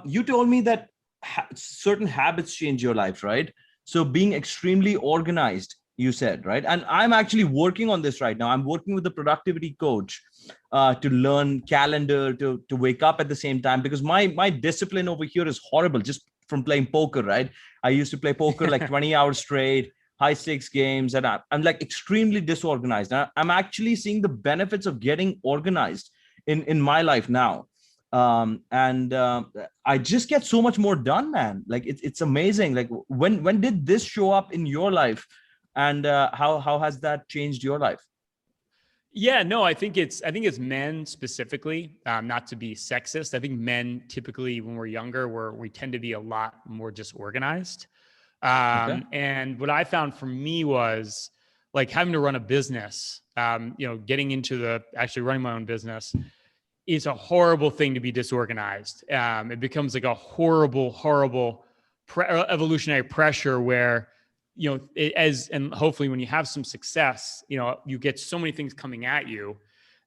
You told me that certain habits change your life, right? So being extremely organized, you said, right? And I'm actually working on this right now. I'm working with a productivity coach to learn calendar, to wake up at the same time, because my discipline over here is horrible just from playing poker, right? I used to play poker like 20 hours straight, high stakes games, and I'm like extremely disorganized. I'm actually seeing the benefits of getting organized in my life now. And I just get so much more done, man. Like it's amazing. Like when did this show up in your life, and how has that changed your life? Yeah, no, I think it's men specifically, not to be sexist. I think men typically, when we're younger, we tend to be a lot more disorganized. Okay. And what I found for me was like having to run a business, getting into actually running my own business is a horrible thing to be disorganized. It becomes like a horrible evolutionary pressure where, and hopefully when you have some success, you get so many things coming at you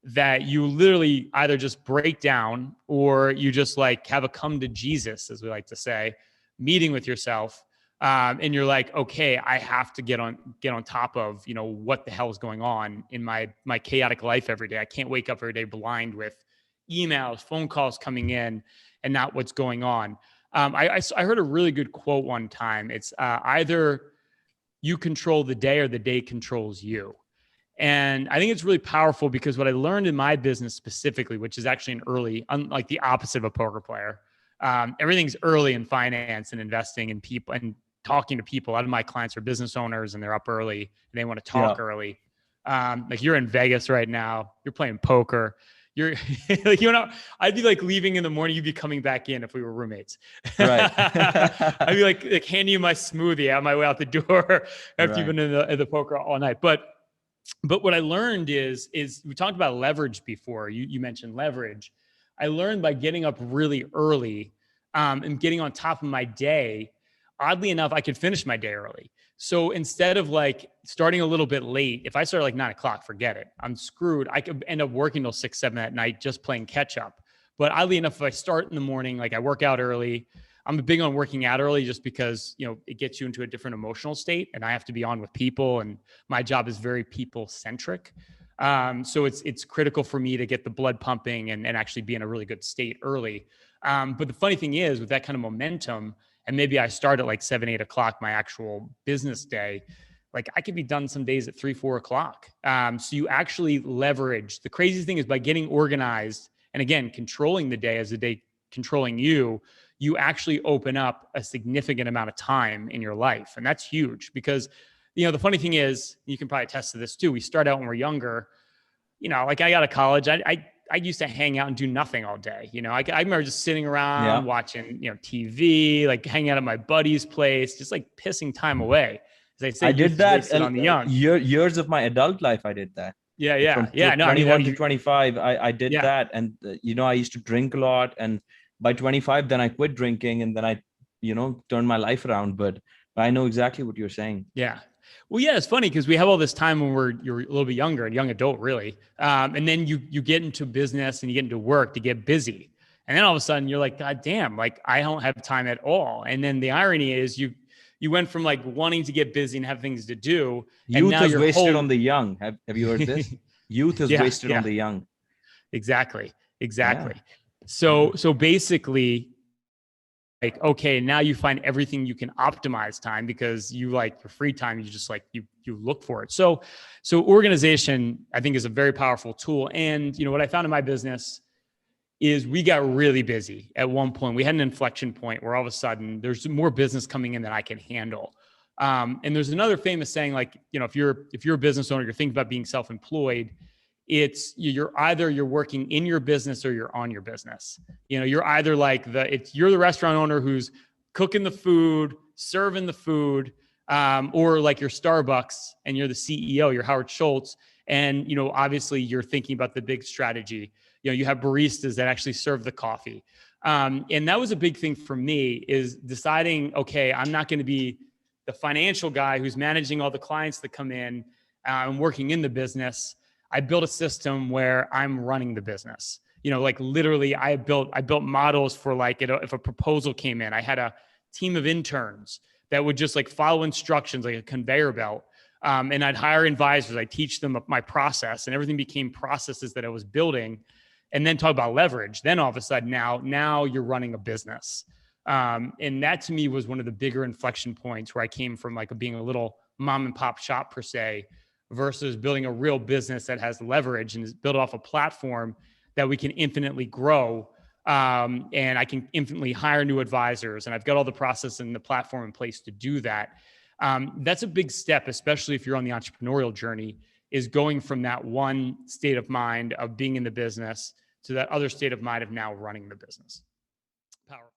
that you literally either just break down or you just like have a come to Jesus, as we like to say, meeting with yourself. And you're like, okay, I have to get on top of, what the hell is going on in my chaotic life every day. I can't wake up every day blind with emails, phone calls coming in and not what's going on. I heard a really good quote one time. It's either you control the day or the day controls you. And I think it's really powerful because what I learned in my business specifically, which is actually an early, unlike the opposite of a poker player, everything's early in finance and investing in people and talking to people. A lot of my clients are business owners and they're up early and they want to talk early. Like you're in Vegas right now, you're playing poker. You're like, I'd be like leaving in the morning. You'd be coming back in if we were roommates. Right. I'd be like handing you my smoothie on my way out the door after you've been in the poker all night. But what I learned is we talked about leverage before. You mentioned leverage. I learned by getting up really early and getting on top of my day. Oddly enough, I could finish my day early. So instead of like starting a little bit late, if I start like 9:00, forget it. I'm screwed. I could end up working till 6, 7 at night, just playing catch up. But oddly enough, if I start in the morning, like I work out early, I'm big on working out early just because, it gets you into a different emotional state and I have to be on with people and my job is very people centric. So it's critical for me to get the blood pumping and actually be in a really good state early. But the funny thing is with that kind of momentum, and maybe I start at like 7, 8:00, my actual business day, like I could be done some days at 3, 4:00. So you actually leverage. The crazy thing is by getting organized and again, controlling the day as the day controlling you, you actually open up a significant amount of time in your life. And that's huge because, the funny thing is, you can probably attest to this too. We start out when we're younger, like I got to college. I used to hang out and do nothing all day. I remember just sitting around watching, TV, like hanging out at my buddy's place, just like pissing time away. As I say, I did that on the young. Years of my adult life. I did that. From 21 to 25, I did that. And, I used to drink a lot. And by 25, then I quit drinking and then I, turned my life around. But I know exactly what you're saying. Yeah. Well, yeah, it's funny because we have all this time when you're a little bit younger, a young adult, really. And then you get into business and you get into work to get busy. And then all of a sudden you're like, God damn, like I don't have time at all. And then the irony is you went from like wanting to get busy and have things to do. Youth is wasted on the young. Have you heard this? Youth is wasted on the young. Exactly. Yeah. So basically, like, okay, now you find everything you can optimize time because you like your free time. You just like, you look for it. So organization, I think, is a very powerful tool. And, what I found in my business is we got really busy at one point. We had an inflection point where all of a sudden there's more business coming in than I can handle. And there's another famous saying, like, if you're a business owner, you're thinking about being self-employed, you're working in your business or you're on your business. You're either like you're the restaurant owner who's cooking the food, serving the food, or like your Starbucks and you're the CEO, you're Howard Schultz. And, obviously you're thinking about the big strategy. You have baristas that actually serve the coffee. And that was a big thing for me is deciding, okay, I'm not going to be the financial guy who's managing all the clients that come in and working in the business. I built a system where I'm running the business. like literally I built models for like, if a proposal came in, I had a team of interns that would just like follow instructions like a conveyor belt. And I'd hire advisors. I teach them my process, and everything became processes that I was building. And then talk about leverage. Then all of a sudden now you're running a business. And that to me was one of the bigger inflection points where I came from like being a little mom and pop shop per se, versus building a real business that has leverage and is built off a platform that we can infinitely grow. And I can infinitely hire new advisors, and I've got all the process and the platform in place to do that. That's a big step, especially if you're on the entrepreneurial journey, is going from that one state of mind of being in the business to that other state of mind of now running the business. Powerful.